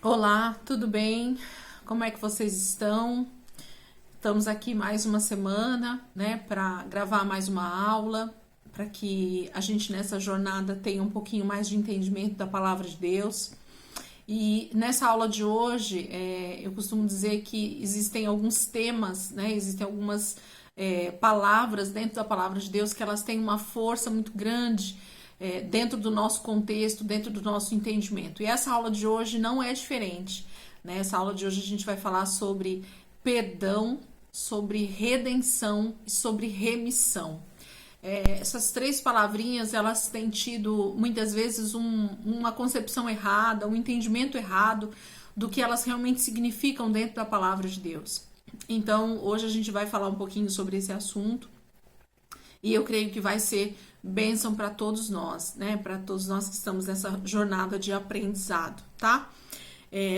Olá, tudo bem? Como é que vocês estão? Estamos aqui mais uma semana, né, para gravar mais uma aula, para que a gente nessa jornada tenha um pouquinho mais de entendimento da palavra de Deus. E nessa aula de hoje, eu costumo dizer que existem alguns temas, né, existem algumas palavras dentro da palavra de Deus que elas têm uma força muito grande dentro do nosso contexto, dentro do nosso entendimento. E essa aula de hoje não é diferente, né? Essa aula de hoje a gente vai falar sobre perdão, sobre redenção e sobre remissão. Essas três palavrinhas, elas têm tido muitas vezes uma concepção errada, um entendimento errado do que elas realmente significam dentro da palavra de Deus. Então, hoje a gente vai falar um pouquinho sobre esse assunto e eu creio que vai ser bênção para todos nós, né? Para todos nós que estamos nessa jornada de aprendizado, tá?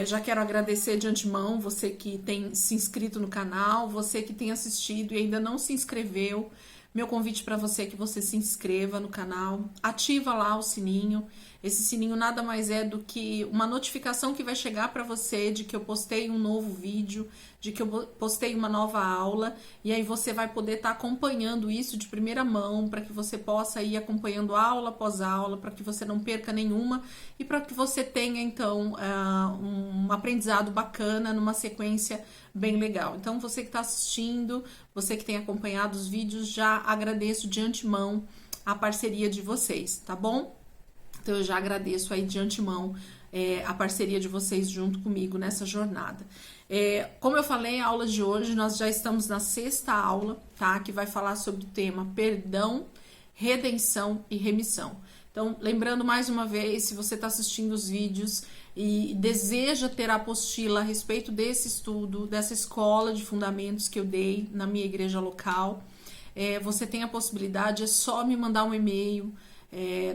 Já quero agradecer de antemão você que tem se inscrito no canal, você que tem assistido e ainda não se inscreveu. Meu convite para você é que você se inscreva no canal, ativa lá o sininho. Esse sininho nada mais é do que uma notificação que vai chegar para você de que eu postei um novo vídeo, de que eu postei uma nova aula, e aí você vai poder estar acompanhando isso de primeira mão, para que você possa ir acompanhando aula após aula, para que você não perca nenhuma e para que você tenha então um aprendizado bacana numa sequência bem legal. Então você que está assistindo, você que tem acompanhado os vídeos, já agradeço de antemão a parceria de vocês, tá bom? Então eu já agradeço aí de antemão a parceria de vocês junto comigo nessa jornada. Como eu falei, a aula de hoje nós já estamos na 6ª aula, tá? Que vai falar sobre o tema perdão, redenção e remissão. Então, lembrando mais uma vez, se você está assistindo os vídeos e deseja ter a apostila a respeito desse estudo, dessa escola de fundamentos que eu dei na minha igreja local, você tem a possibilidade, é só me mandar um e-mail,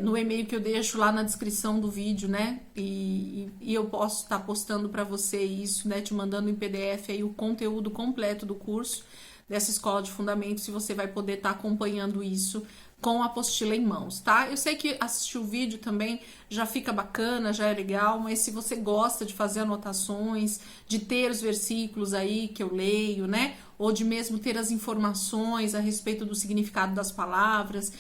no e-mail que eu deixo lá na descrição do vídeo, né? E eu posso estar postando para você isso, né? Te mandando em PDF aí o conteúdo completo do curso dessa escola de fundamentos e você vai poder estar acompanhando isso com a apostila em mãos, tá? Eu sei que assistir o vídeo também já fica bacana, já é legal, mas se você gosta de fazer anotações, de ter os versículos aí que eu leio, né? Ou de mesmo ter as informações a respeito do significado das palavras,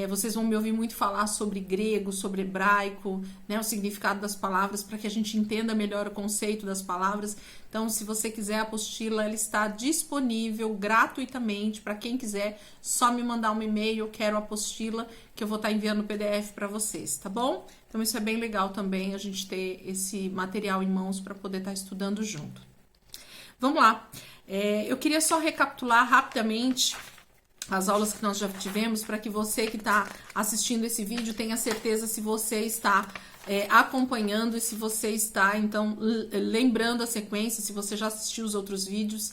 vocês vão me ouvir muito falar sobre grego, sobre hebraico, né? O significado das palavras, para que a gente entenda melhor o conceito das palavras. Então, se você quiser a apostila, ela está disponível gratuitamente para quem quiser, só me mandar um e-mail, eu quero a apostila, que eu vou estar enviando o PDF para vocês, tá bom? Então, isso é bem legal também, a gente ter esse material em mãos para poder estar estudando junto. Vamos lá. Eu queria só recapitular rapidamente as aulas que nós já tivemos, para que você que está assistindo esse vídeo tenha certeza se você está acompanhando e se você está, então, lembrando a sequência, se você já assistiu os outros vídeos.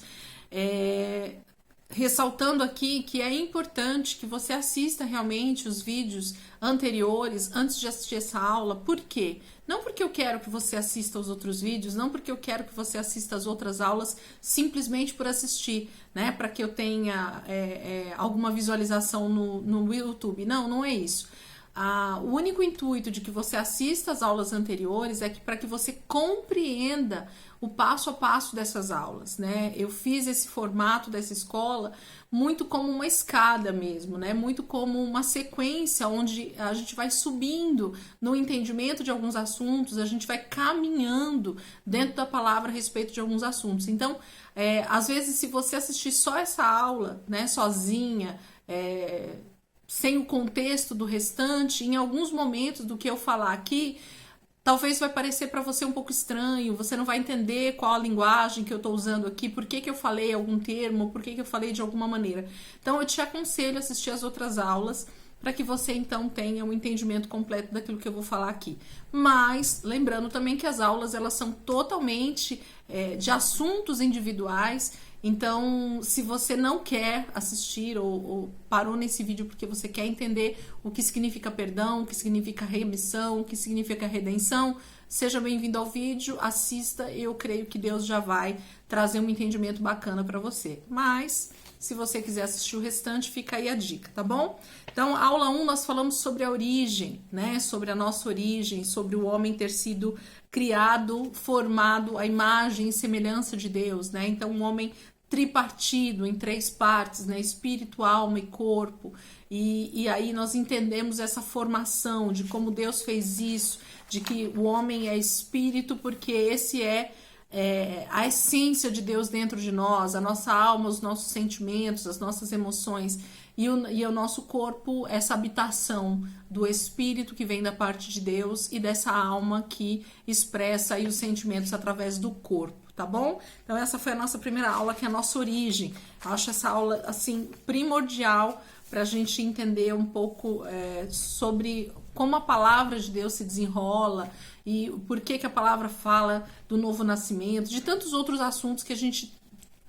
Ressaltando aqui que é importante que você assista realmente os vídeos anteriores antes de assistir essa aula. Por quê? Não porque eu quero que você assista os outros vídeos, não porque eu quero que você assista as outras aulas simplesmente por assistir, né? Para que eu tenha alguma visualização no YouTube. Não, não é isso. O único intuito de que você assista as aulas anteriores é que para que você compreenda o passo a passo dessas aulas, né? Eu fiz esse formato dessa escola muito como uma escada mesmo, né? Muito como uma sequência onde a gente vai subindo no entendimento de alguns assuntos, a gente vai caminhando dentro da palavra a respeito de alguns assuntos. Então, às vezes, se você assistir só essa aula, né, sozinha, sem o contexto do restante, em alguns momentos do que eu falar aqui, talvez vai parecer para você um pouco estranho, você não vai entender qual a linguagem que eu estou usando aqui, por que eu falei algum termo, por que eu falei de alguma maneira. Então, eu te aconselho a assistir as outras aulas, para que você, então, tenha um entendimento completo daquilo que eu vou falar aqui. Mas, lembrando também que as aulas, elas são totalmente de assuntos individuais. Então, se você não quer assistir ou parou nesse vídeo porque você quer entender o que significa perdão, o que significa remissão, o que significa redenção, seja bem-vindo ao vídeo, assista, eu creio que Deus já vai trazer um entendimento bacana para você. Mas, Se você quiser assistir o restante, fica aí a dica, tá bom? Então, aula 1 nós falamos sobre a origem, né? Sobre a nossa origem, sobre o homem ter sido criado, formado à imagem e semelhança de Deus, né? Então, um homem tripartido em 3 partes, né? Espírito, alma e corpo. E aí nós entendemos essa formação de como Deus fez isso, de que o homem é espírito, porque esse é a essência de Deus dentro de nós, a nossa alma, os nossos sentimentos, as nossas emoções, e o nosso corpo, essa habitação do espírito que vem da parte de Deus e dessa alma que expressa aí os sentimentos através do corpo, tá bom? Então essa foi a nossa primeira aula, que é a nossa origem. Eu acho essa aula, assim, primordial para a gente entender um pouco sobre como a palavra de Deus se desenrola e por que a palavra fala do novo nascimento, de tantos outros assuntos que a gente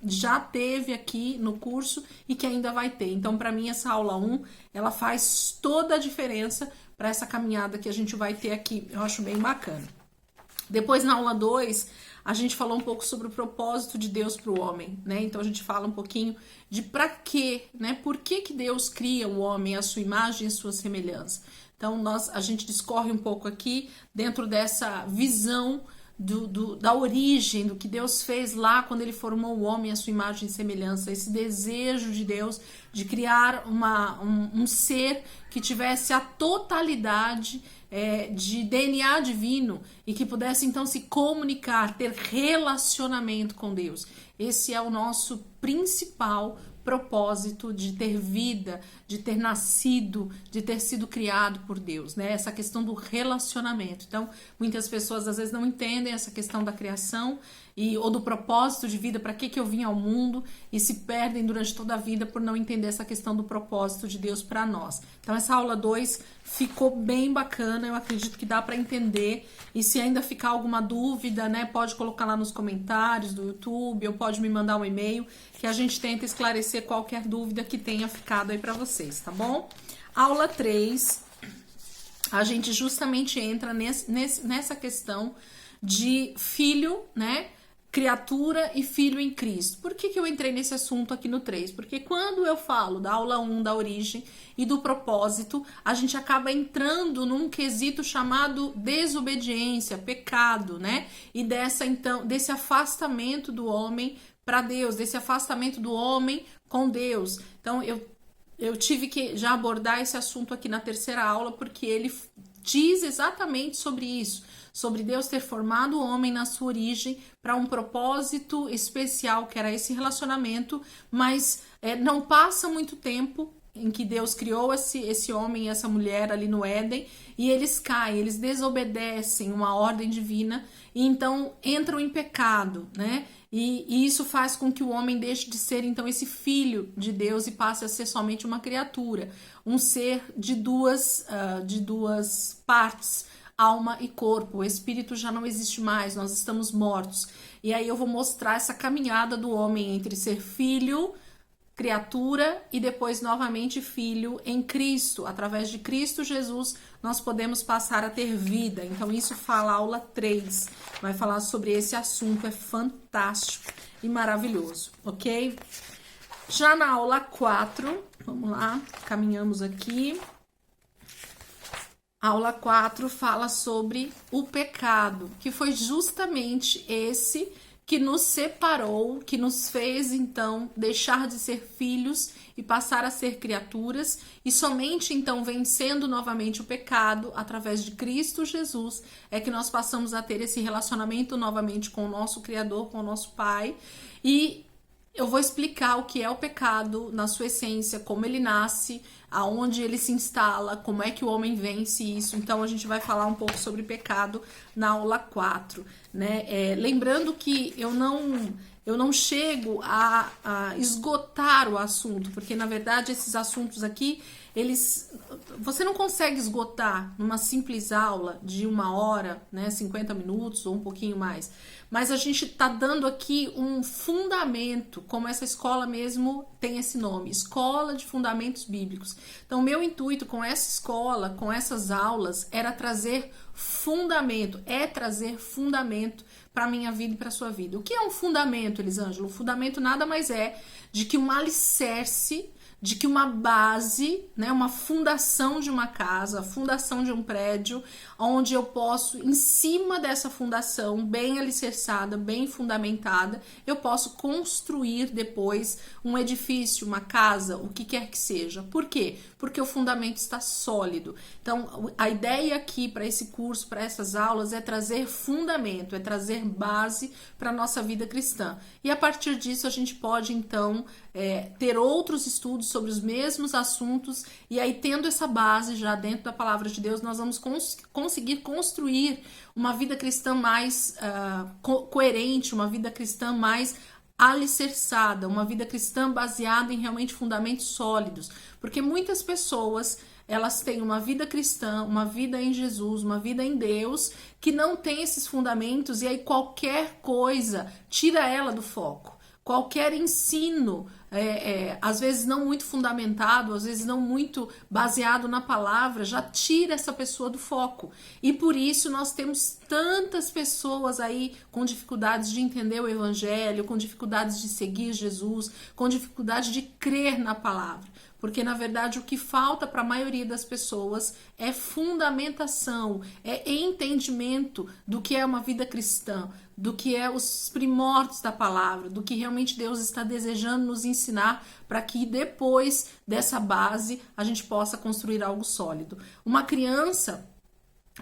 já teve aqui no curso e que ainda vai ter. Então, para mim, essa aula 1, ela faz toda a diferença para essa caminhada que a gente vai ter aqui. Eu acho bem bacana. Depois, na aula 2, a gente falou um pouco sobre o propósito de Deus para o homem, né? Então, a gente fala um pouquinho de para quê, né? Por que Deus cria o homem à sua imagem e sua semelhança. Então, a gente discorre um pouco aqui dentro dessa visão da origem, do que Deus fez lá quando ele formou o homem à sua imagem e semelhança, esse desejo de Deus de criar um ser que tivesse a totalidade de DNA divino e que pudesse então se comunicar, ter relacionamento com Deus. Esse é o nosso principal propósito de ter vida, de ter nascido, de ter sido criado por Deus, né? Essa questão do relacionamento. Então, muitas pessoas às vezes não entendem essa questão da criação ou do propósito de vida, para que eu vim ao mundo, e se perdem durante toda a vida por não entender essa questão do propósito de Deus para nós. Então, essa aula 2 ficou bem bacana, eu acredito que dá para entender, e se ainda ficar alguma dúvida, né, pode colocar lá nos comentários do YouTube, ou pode me mandar um e-mail, que a gente tenta esclarecer qualquer dúvida que tenha ficado aí para vocês, tá bom? Aula 3, a gente justamente entra nessa questão de filho, né? Criatura e filho em Cristo. Por que eu entrei nesse assunto aqui no 3? Porque quando eu falo da aula 1, da origem e do propósito, a gente acaba entrando num quesito chamado desobediência, pecado, né? E desse afastamento do homem para Deus, desse afastamento do homem com Deus. Então, eu tive que já abordar esse assunto aqui na terceira aula, porque ele diz exatamente sobre isso, sobre Deus ter formado o homem na sua origem para um propósito especial, que era esse relacionamento, mas não passa muito tempo em que Deus criou esse homem e essa mulher ali no Éden, e eles caem, eles desobedecem uma ordem divina, e então entram em pecado, né? E isso faz com que o homem deixe de ser, então, esse filho de Deus e passe a ser somente uma criatura, um ser de duas partes, alma e corpo. O espírito já não existe mais, nós estamos mortos. E aí eu vou mostrar essa caminhada do homem entre ser filho, criatura e depois novamente filho em Cristo. Através de Cristo Jesus nós podemos passar a ter vida. Então isso fala a aula 3, vai falar sobre esse assunto, é fantástico e maravilhoso, ok? Já na aula 4, vamos lá, caminhamos aqui. A aula 4 fala sobre o pecado, que foi justamente esse que nos separou, que nos fez, então, deixar de ser filhos e passar a ser criaturas, e somente, então, vencendo novamente o pecado, através de Cristo Jesus, é que nós passamos a ter esse relacionamento novamente com o nosso Criador, com o nosso Pai, e eu vou explicar o que é o pecado na sua essência, como ele nasce, aonde ele se instala, como é que o homem vence isso. Então a gente vai falar um pouco sobre pecado na aula 4, né? Lembrando que eu não chego a esgotar o assunto, porque na verdade esses assuntos aqui, você não consegue esgotar numa simples aula de 1 hora, né, 50 minutos ou um pouquinho mais. Mas a gente está dando aqui um fundamento, como essa escola mesmo tem esse nome, Escola de Fundamentos Bíblicos. Jesus. Então, meu intuito com essa escola, com essas aulas, era trazer fundamento, trazer fundamento para a minha vida e para a sua vida. O que é um fundamento, Elisângela? O fundamento nada mais é de que um alicerce, de que uma base, né, uma fundação de uma casa, a fundação de um prédio, onde eu posso, em cima dessa fundação, bem alicerçada, bem fundamentada, eu posso construir depois um edifício, uma casa, o que quer que seja. Por quê? Porque o fundamento está sólido. Então, a ideia aqui para esse curso, para essas aulas, é trazer fundamento, é trazer base para a nossa vida cristã. E a partir disso, a gente pode, então, ter outros estudos sobre os mesmos assuntos, e aí, tendo essa base já dentro da palavra de Deus, nós vamos conseguir construir uma vida cristã mais coerente, uma vida cristã mais alicerçada, uma vida cristã baseada em realmente fundamentos sólidos, porque muitas pessoas elas têm uma vida cristã, uma vida em Jesus, uma vida em Deus, que não tem esses fundamentos, e aí qualquer coisa tira ela do foco. Qualquer ensino, às vezes não muito fundamentado, às vezes não muito baseado na palavra, já tira essa pessoa do foco. E por isso nós temos tantas pessoas aí com dificuldades de entender o evangelho, com dificuldades de seguir Jesus, com dificuldade de crer na palavra. Porque, na verdade, o que falta para a maioria das pessoas é fundamentação, é entendimento do que é uma vida cristã, do que é os primórdios da palavra, do que realmente Deus está desejando nos ensinar para que depois dessa base a gente possa construir algo sólido. Uma criança,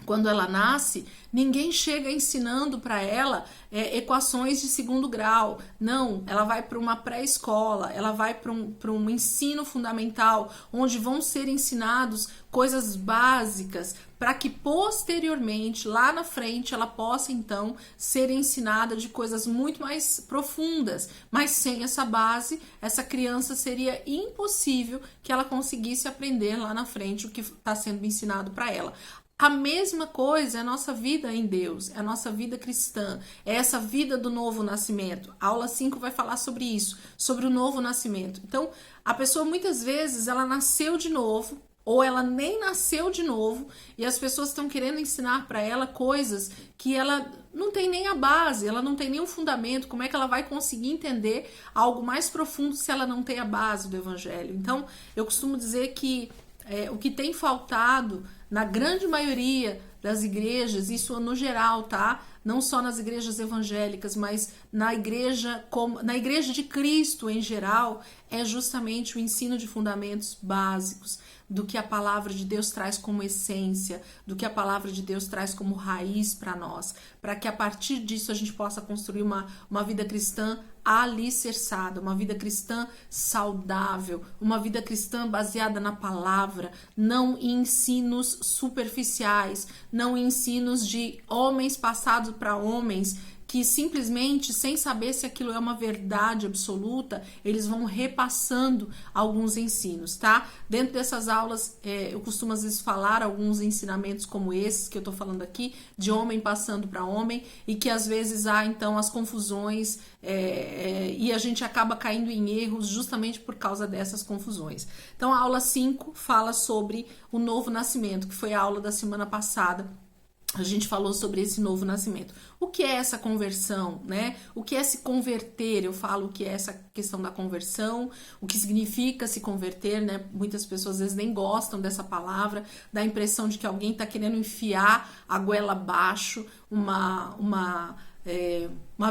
quando ela nasce, ninguém chega ensinando para ela equações de segundo grau. Não, ela vai para uma pré-escola, ela vai para um ensino fundamental, onde vão ser ensinados coisas básicas, para que posteriormente, lá na frente, ela possa então ser ensinada de coisas muito mais profundas. Mas sem essa base, essa criança seria impossível que ela conseguisse aprender lá na frente o que está sendo ensinado para ela. A mesma coisa é a nossa vida em Deus, é a nossa vida cristã, é essa vida do novo nascimento. A aula 5 vai falar sobre isso, sobre o novo nascimento. Então, a pessoa muitas vezes, ela nasceu de novo, ou ela nem nasceu de novo, e as pessoas estão querendo ensinar para ela coisas que ela não tem nem a base, ela não tem nem o fundamento. Como é que ela vai conseguir entender algo mais profundo se ela não tem a base do evangelho? Então, eu costumo dizer que o que tem faltado na grande maioria das igrejas, isso no geral, tá? Não só nas igrejas evangélicas, mas na igreja de Cristo em geral, é justamente o ensino de fundamentos básicos, do que a palavra de Deus traz como essência, do que a palavra de Deus traz como raiz para nós, para que a partir disso a gente possa construir uma vida cristã alicerçada, uma vida cristã saudável, uma vida cristã baseada na palavra, não em ensinos superficiais, não em ensinos de homens passados para homens, que simplesmente, sem saber se aquilo é uma verdade absoluta, eles vão repassando alguns ensinos, tá? Dentro dessas aulas, eu costumo às vezes falar alguns ensinamentos como esses que eu tô falando aqui, de homem passando para homem, e que às vezes há então as confusões e a gente acaba caindo em erros justamente por causa dessas confusões. Então a aula 5 fala sobre o novo nascimento, que foi a aula da semana passada. A gente falou sobre esse novo nascimento. O que é essa conversão, né? O que é se converter? Eu falo o que é essa questão da conversão, o que significa se converter, né? Muitas pessoas às vezes nem gostam dessa palavra, dá a impressão de que alguém está querendo enfiar a goela abaixo, uma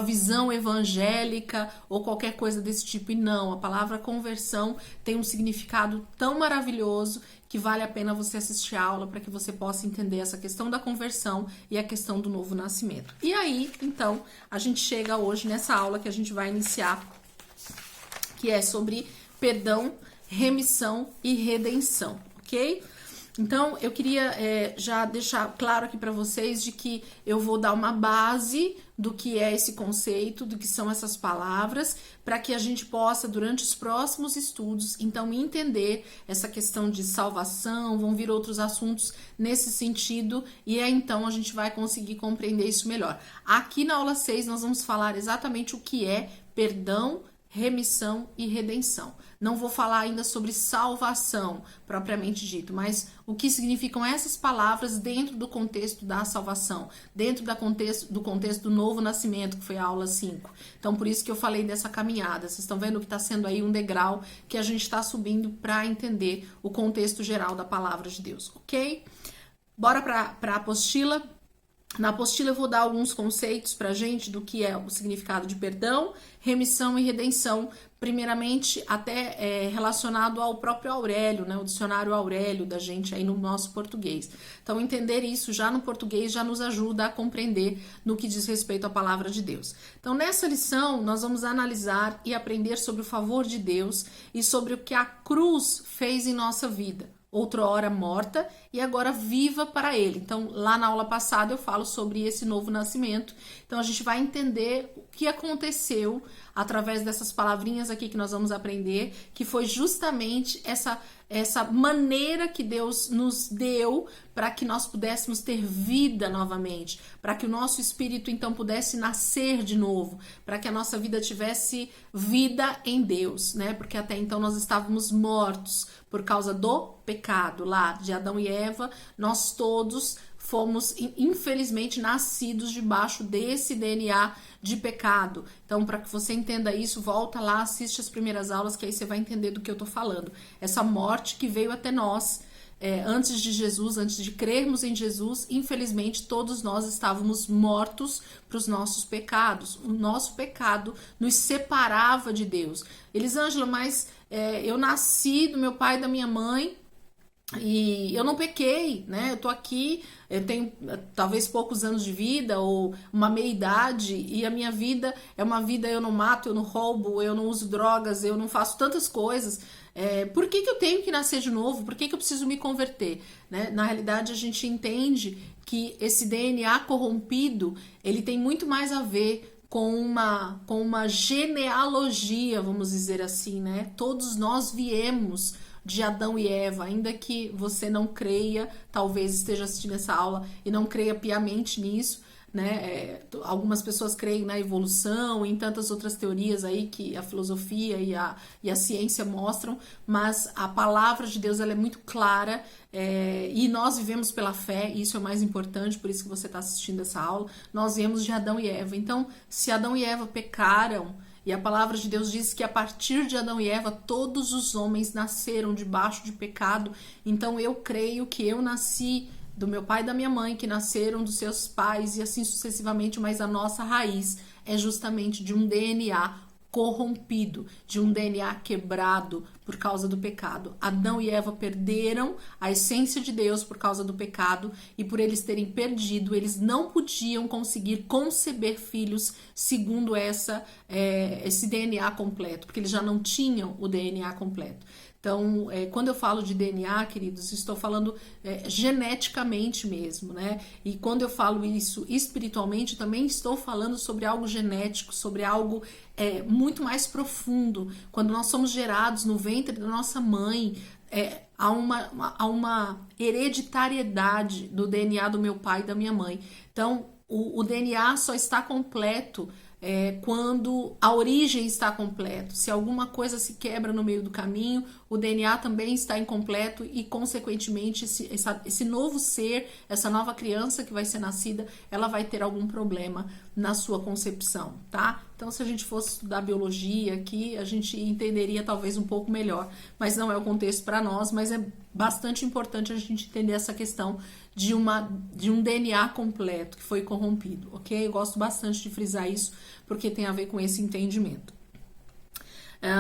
visão evangélica ou qualquer coisa desse tipo. E não, a palavra conversão tem um significado tão maravilhoso que vale a pena você assistir a aula para que você possa entender essa questão da conversão e a questão do novo nascimento. E aí, então, a gente chega hoje nessa aula que a gente vai iniciar, que é sobre perdão, remissão e redenção, ok? Então, eu queria já deixar claro aqui para vocês de que eu vou dar uma base do que é esse conceito, do que são essas palavras, para que a gente possa, durante os próximos estudos, então, entender essa questão de salvação, vão vir outros assuntos nesse sentido, e então a gente vai conseguir compreender isso melhor. Aqui na aula 6, nós vamos falar exatamente o que é perdão, remissão e redenção. Não vou falar ainda sobre salvação, propriamente dito, mas o que significam essas palavras dentro do contexto da salvação, dentro do contexto do novo nascimento, que foi a aula 5. Então, por isso que eu falei dessa caminhada. Vocês estão vendo que está sendo aí um degrau que a gente está subindo para entender o contexto geral da palavra de Deus, ok? Bora para a apostila. Na apostila eu vou dar alguns conceitos para a gente do que é o significado de perdão, remissão e redenção, primeiramente até relacionado ao próprio Aurélio, né, o dicionário Aurélio da gente aí no nosso português. Então entender isso já no português já nos ajuda a compreender no que diz respeito à palavra de Deus. Então nessa lição nós vamos analisar e aprender sobre o favor de Deus e sobre o que a cruz fez em nossa vida. Outrora morta e agora viva para ele. Então, lá na aula passada eu falo sobre esse novo nascimento. Então, a gente vai entender o que aconteceu através dessas palavrinhas aqui que nós vamos aprender, que foi justamente essa maneira que Deus nos deu para que nós pudéssemos ter vida novamente, para que o nosso espírito então pudesse nascer de novo, para que a nossa vida tivesse vida em Deus, né? Porque até então nós estávamos mortos por causa do pecado lá de Adão e Eva, nós todos fomos, infelizmente, nascidos debaixo desse DNA de pecado. Então, para que você entenda isso, volta lá, assiste as primeiras aulas, que aí você vai entender do que eu tô falando. Essa morte que veio até nós, antes de Jesus, antes de crermos em Jesus, infelizmente, todos nós estávamos mortos para os nossos pecados. O nosso pecado nos separava de Deus. Elisângela, mas eu nasci do meu pai e da minha mãe, e eu não pequei, né? Eu tô aqui, eu tenho talvez poucos anos de vida ou uma meia-idade e a minha vida é uma vida, eu não mato, eu não roubo, eu não uso drogas, eu não faço tantas coisas. Por que eu tenho que nascer de novo? Por que eu preciso me converter? Né? Na realidade, a gente entende que esse DNA corrompido, ele tem muito mais a ver com uma genealogia, vamos dizer assim, né? Todos nós viemos de Adão e Eva, ainda que você não creia, talvez esteja assistindo essa aula e não creia piamente nisso, né? Algumas pessoas creem na evolução e em tantas outras teorias aí que a filosofia e a ciência mostram, mas a palavra de Deus ela é muito clara, e nós vivemos pela fé, e isso é o mais importante, por isso que você está assistindo essa aula. Nós viemos de Adão e Eva. Então, se Adão e Eva pecaram, e a palavra de Deus diz que a partir de Adão e Eva, todos os homens nasceram debaixo de pecado. Então eu creio que eu nasci do meu pai e da minha mãe, que nasceram dos seus pais e assim sucessivamente, mas a nossa raiz é justamente de um DNA corrompido, de um DNA quebrado por causa do pecado. Adão e Eva perderam a essência de Deus por causa do pecado, e por eles terem perdido, eles não podiam conseguir conceber filhos segundo esse DNA completo, porque eles já não tinham o DNA completo. Então, quando eu falo de DNA, queridos, estou falando geneticamente mesmo, né? E quando eu falo isso espiritualmente, também estou falando sobre algo genético, sobre algo muito mais profundo. Quando nós somos gerados no ventre da nossa mãe, há uma hereditariedade do DNA do meu pai e da minha mãe. Então, o DNA só está completo quando a origem está completa. Se alguma coisa se quebra no meio do caminho, o DNA também está incompleto e, consequentemente, esse novo ser, essa nova criança que vai ser nascida, ela vai ter algum problema na sua concepção, tá? Então, se a gente fosse estudar biologia aqui, a gente entenderia talvez um pouco melhor, mas não é o contexto para nós, mas é bastante importante a gente entender essa questão de um DNA completo que foi corrompido, ok? Eu gosto bastante de frisar isso, porque tem a ver com esse entendimento.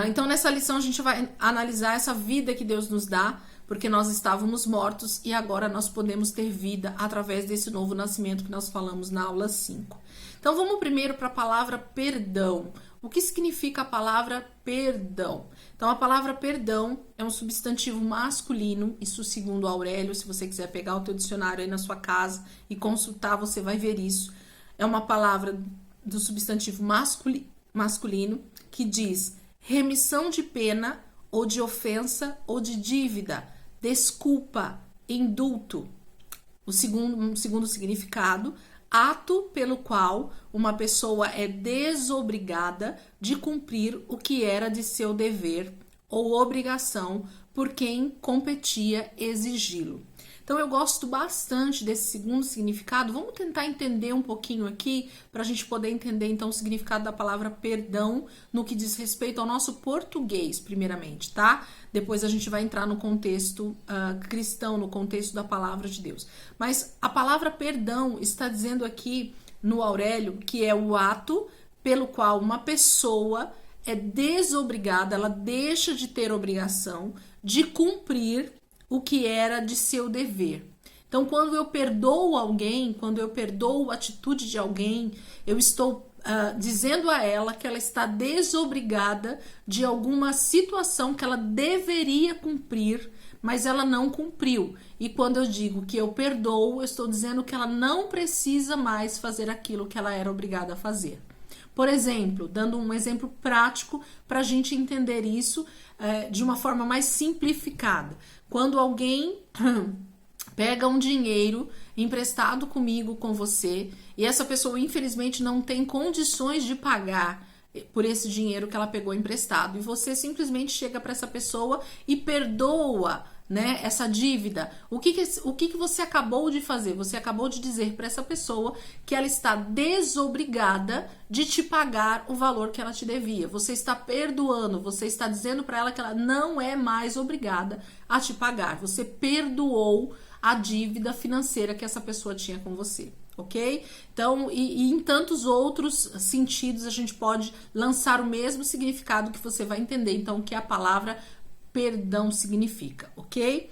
Então, nessa lição, a gente vai analisar essa vida que Deus nos dá, porque nós estávamos mortos e agora nós podemos ter vida através desse novo nascimento que nós falamos na aula 5. Então, vamos primeiro para a palavra perdão. O que significa a palavra perdão? Então, a palavra perdão é um substantivo masculino, isso segundo Aurélio. Se você quiser pegar o teu dicionário aí na sua casa e consultar, você vai ver isso. É uma palavra do substantivo masculino que diz remissão de pena ou de ofensa ou de dívida, desculpa, indulto. O segundo significado, ato pelo qual uma pessoa é desobrigada de cumprir o que era de seu dever ou obrigação por quem competia exigi-lo. Então eu gosto bastante desse segundo significado. Vamos tentar entender um pouquinho aqui para a gente poder entender então o significado da palavra perdão no que diz respeito ao nosso português, primeiramente, tá? Depois a gente vai entrar no contexto cristão, no contexto da palavra de Deus. Mas a palavra perdão está dizendo aqui no Aurélio que é o ato pelo qual uma pessoa é desobrigada, ela deixa de ter obrigação de cumprir o que era de seu dever. Então, quando eu perdoo alguém, quando eu perdoo a atitude de alguém, eu estou dizendo a ela que ela está desobrigada de alguma situação que ela deveria cumprir, mas ela não cumpriu. E quando eu digo que eu perdoo, eu estou dizendo que ela não precisa mais fazer aquilo que ela era obrigada a fazer. Por exemplo, dando um exemplo prático para a gente entender isso de uma forma mais simplificada. Quando alguém pega um dinheiro emprestado comigo, com você, e essa pessoa infelizmente não tem condições de pagar por esse dinheiro que ela pegou emprestado, e você simplesmente chega para essa pessoa e perdoa, né, essa dívida. O que você acabou de fazer? Você acabou de dizer para essa pessoa que ela está desobrigada de te pagar o valor que ela te devia. Você está perdoando, você está dizendo para ela que ela não é mais obrigada a te pagar. Você perdoou a dívida financeira que essa pessoa tinha com você, ok? Então, e em tantos outros sentidos a gente pode lançar o mesmo significado que você vai entender, então, que a palavra perdão significa, ok?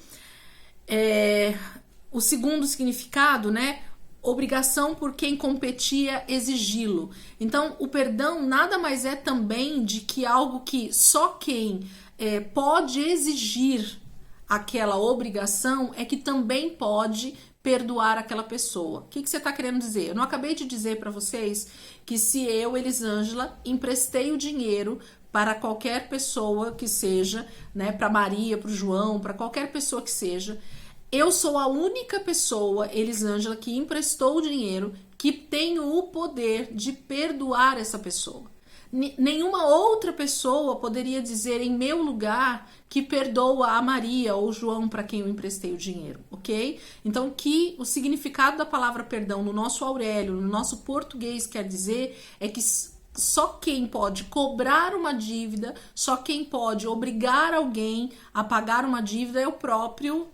O segundo significado, né? Obrigação por quem competia exigi-lo. Então, o perdão nada mais é também de que algo que só quem pode exigir aquela obrigação é que também pode perdoar aquela pessoa. O que você está querendo dizer? Eu não acabei de dizer para vocês que se eu, Elisângela, emprestei o dinheiro para qualquer pessoa que seja, né, para Maria, para o João, para qualquer pessoa que seja, eu sou a única pessoa, Elisângela, que emprestou o dinheiro, que tem o poder de perdoar essa pessoa. Nenhuma outra pessoa poderia dizer em meu lugar que perdoa a Maria ou João para quem eu emprestei o dinheiro, ok? Então, que o significado da palavra perdão no nosso Aurélio, no nosso português, quer dizer é que só quem pode cobrar uma dívida, só quem pode obrigar alguém a pagar uma dívida é o próprio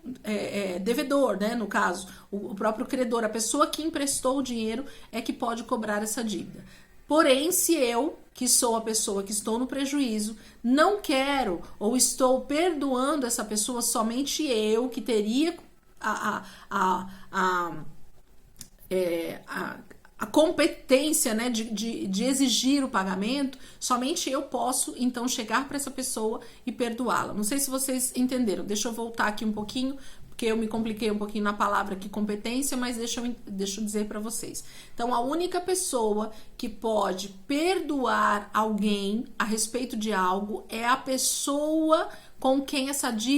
devedor, né? No caso, o próprio credor, a pessoa que emprestou o dinheiro é que pode cobrar essa dívida. Porém, se eu, que sou a pessoa que estou no prejuízo, não quero ou estou perdoando essa pessoa, somente eu que teria a competência, né, de exigir o pagamento, somente eu posso então chegar para essa pessoa e perdoá-la. Não sei se vocês entenderam, deixa eu voltar aqui um pouquinho, porque eu me compliquei um pouquinho na palavra aqui competência, mas deixa eu dizer para vocês. Então, a única pessoa que pode perdoar alguém a respeito de algo é a pessoa com quem essa dívida